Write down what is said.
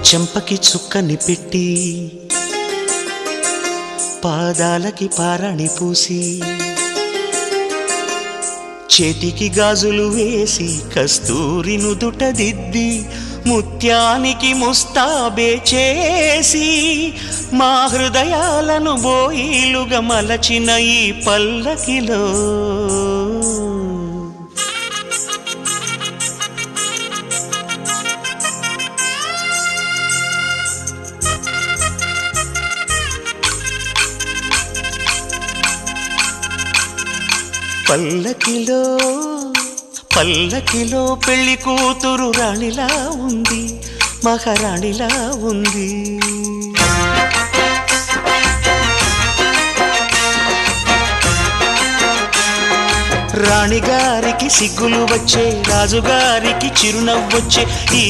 చెంపకి చుక్కని పెట్టి పాదాలకి పారాణి పూసి చేతికి గాజులు వేసి కస్తూరి నుదుట దిద్ది ముత్యానికి ముస్తాబే చేసి మా హృదయాలను బోయిలుగా మలచిన ఈ పల్లకిలో పల్లకిలో పల్లకిలో పెళ్లి కూతురు రాణిలా ఉంది, మహారాణిలా ఉంది. రాణిగారికి సిగ్గులు వచ్చే, రాజుగారికి చిరునవ్వొచ్చే. ఈ